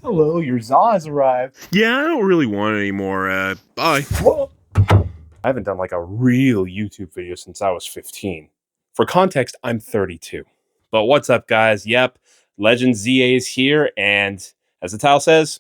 Hello, your Zaw has arrived. Yeah, I don't really want it anymore. Bye. Whoa. I haven't done like a real YouTube video since I was 15. For context, I'm 32. But what's up, guys? Yep, Legend ZA is here, and as the title says,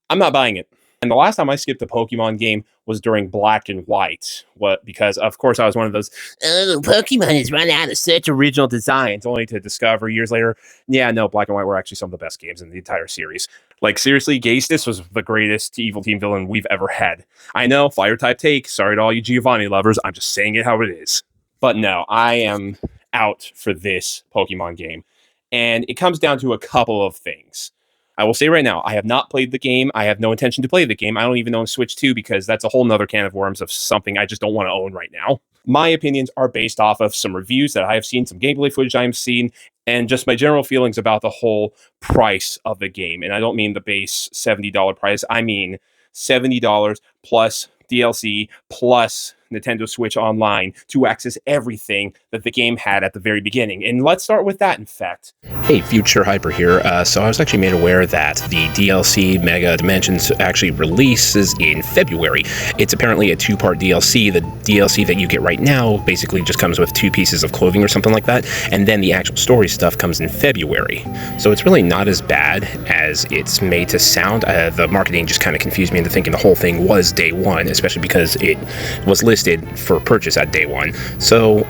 I'm not buying it. And the last time I skipped a Pokemon game was during Black and White. What? Because of course I was one of those. Oh, Pokemon has run out of such original designs, only to discover years later, yeah, no, Black and White were actually some of the best games in the entire series. Like seriously, Gastus was the greatest evil team villain we've ever had. I know, fire type take. Sorry to all you Giovanni lovers. I'm just saying it how it is. But no, I am out for this Pokemon game, and it comes down to a couple of things. I will say right now, I have not played the game. I have no intention to play the game. I don't even own Switch 2 because that's a whole nother can of worms of something I just don't want to own right now. My opinions are based off of some reviews that I have seen, some gameplay footage I have seen, and just my general feelings about the whole price of the game. And I don't mean the base $70 price. I mean $70 plus DLC plus Nintendo Switch Online to access everything that the game had at the very beginning. And let's start with that, in fact. Hey, Future Hyper here. So I was actually made aware that the DLC Mega Dimensions actually releases in February. It's apparently a two-part DLC. The DLC that you get right now basically just comes with 2 pieces of clothing or something like that, and then the actual story stuff comes in February. So it's really not as bad as it's made to sound. The marketing just kind of confused me into thinking the whole thing was day one, especially because it was listed for purchase at day one. So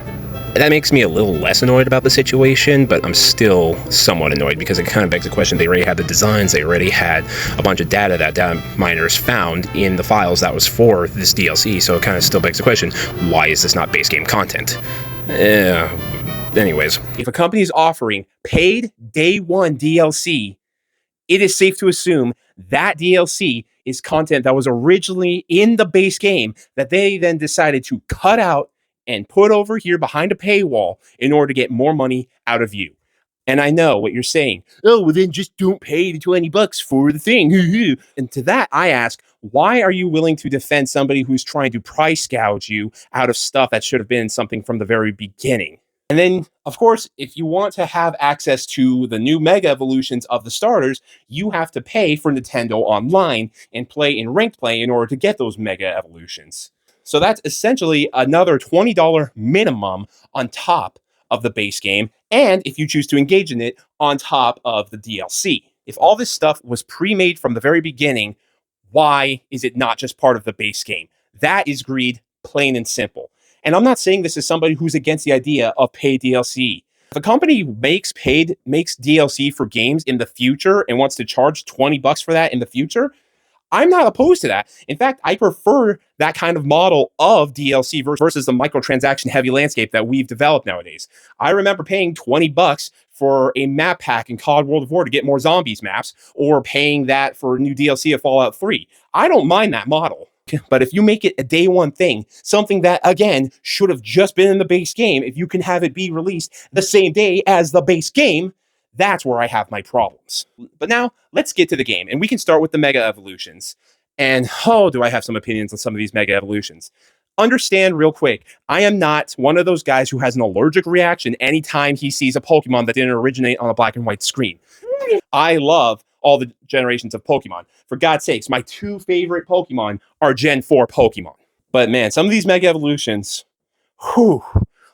that makes me a little less annoyed about the situation, but I'm still somewhat annoyed because it kind of begs the question. They already had the designs, they already had a bunch of data that data miners found in the files that was for this DLC, so it kind of still begs the question, why is this not base game content? Anyways. If a company is offering paid day one DLC, it is safe to assume that DLC is content that was originally in the base game that they then decided to cut out and put over here behind a paywall in order to get more money out of you. And I know what you're saying. Oh, well then just don't pay the $20 for the thing. And to that, I ask, why are you willing to defend somebody who's trying to price gouge you out of stuff that should have been something from the very beginning? And then, of course, if you want to have access to the new Mega Evolutions of the starters, you have to pay for Nintendo Online and play in ranked play in order to get those Mega Evolutions. So that's essentially another $20 minimum on top of the base game, and if you choose to engage in it, on top of the DLC. If all this stuff was pre-made from the very beginning, why is it not just part of the base game? That is greed, plain and simple. And I'm not saying this as somebody who's against the idea of paid DLC. If a company makes DLC for games in the future and wants to charge $20 for that in the future, I'm not opposed to that. In fact, I prefer that kind of model of DLC versus the microtransaction heavy landscape that we've developed nowadays. I remember paying $20 for a map pack in COD World of War to get more zombies maps, or paying that for new DLC of Fallout 3. I don't mind that model. But if you make it a day one thing, something that, again, should have just been in the base game, if you can have it be released the same day as the base game, that's where I have my problems. But now, let's get to the game, and we can start with the Mega Evolutions. And, oh, do I have some opinions on some of these Mega Evolutions. Understand real quick, I am not one of those guys who has an allergic reaction anytime he sees a Pokemon that didn't originate on a black and white screen. I love all the generations of Pokemon. For God's sakes, my 2 favorite Pokemon are Gen 4 Pokemon. But man, some of these Mega Evolutions, whew.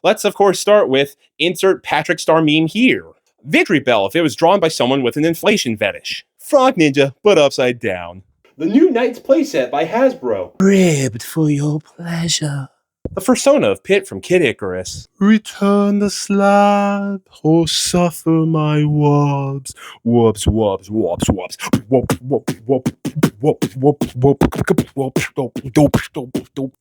Let's, of course, start with insert Patrick Star meme here. Victory Bell if it was drawn by someone with an inflation fetish. Frog Ninja, but upside down. The new Knights playset by Hasbro. Ribbed for your pleasure. The Fursona of Pit from Kid Icarus. Return the slab, or suffer my wobs. Wobs, wobs, wobs, wobs.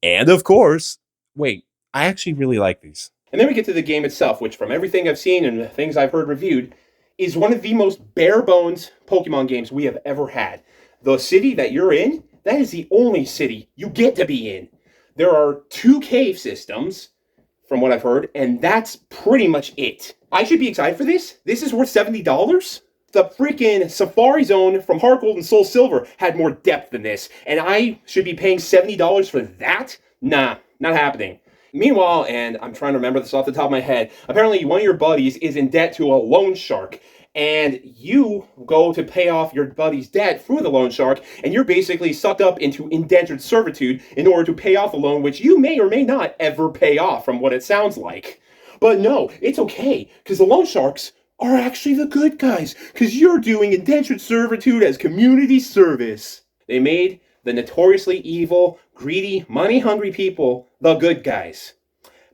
And of course, wait, I actually really like these. And then we get to the game itself, which from everything I've seen and things I've heard reviewed, is one of the most bare bones Pokemon games we have ever had. The city that you're in, that is the only city you get to be in. There are 2 cave systems, from what I've heard, and that's pretty much it. I should be excited for this. This is worth $70? The freaking Safari Zone from Heart Gold and Soul Silver had more depth than this, and I should be paying $70 for that? Nah, not happening. Meanwhile, and I'm trying to remember this off the top of my head, apparently one of your buddies is in debt to a loan shark, and you go to pay off your buddy's debt through the loan shark, and you're basically sucked up into indentured servitude in order to pay off the loan, which you may or may not ever pay off from what it sounds like. But no, it's okay, because the loan sharks are actually the good guys, because you're doing indentured servitude as community service. They made the notoriously evil, greedy, money-hungry people the good guys.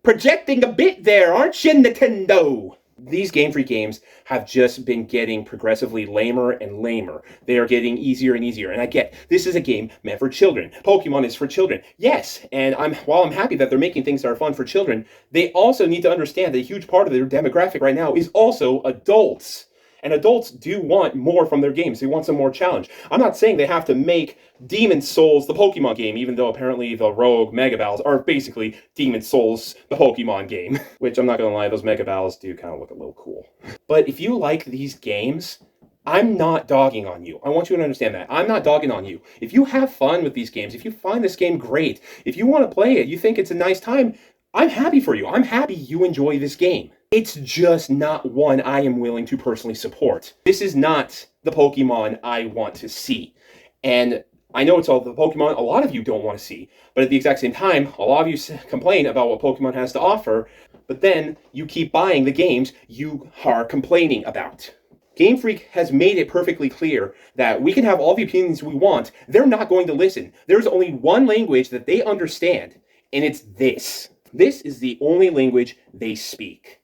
Projecting a bit there, aren't you, Nintendo? These Game Freak games have just been getting progressively lamer and lamer. They are getting easier and easier. And I get, this is a game meant for children. Pokemon is for children. Yes, and while I'm happy that they're making things that are fun for children, they also need to understand that a huge part of their demographic right now is also adults. And adults do want more from their games. They want some more challenge. I'm not saying they have to make Demon Souls the Pokemon game, even though apparently the Rogue Mega Battles are basically Demon Souls the Pokemon game. Which, I'm not going to lie, those Mega Battles do kind of look a little cool. But if you like these games, I'm not dogging on you. I want you to understand that. I'm not dogging on you. If you have fun with these games, if you find this game great, if you want to play it, you think it's a nice time, I'm happy for you. I'm happy you enjoy this game. It's just not one I am willing to personally support. This is not the Pokemon I want to see. And I know it's all the Pokemon a lot of you don't want to see, but at the exact same time, a lot of you complain about what Pokemon has to offer, but then you keep buying the games you are complaining about. Game Freak has made it perfectly clear that we can have all the opinions we want. They're not going to listen. There's only one language that they understand, and it's this. This is the only language they speak.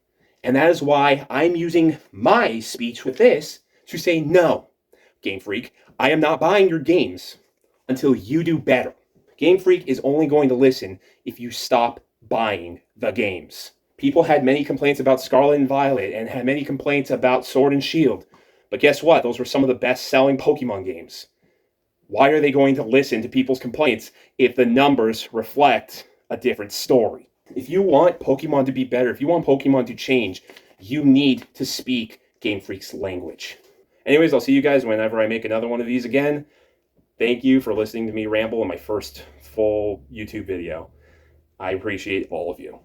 And that is why I'm using my speech with this to say, no, Game Freak, I am not buying your games until you do better. Game Freak is only going to listen if you stop buying the games. People had many complaints about Scarlet and Violet and had many complaints about Sword and Shield. But guess what? Those were some of the best-selling Pokemon games. Why are they going to listen to people's complaints if the numbers reflect a different story? If you want Pokemon to be better, if you want Pokemon to change, you need to speak Game Freak's language. Anyways, I'll see you guys whenever I make another one of these again. Thank you for listening to me ramble in my first full YouTube video. I appreciate all of you.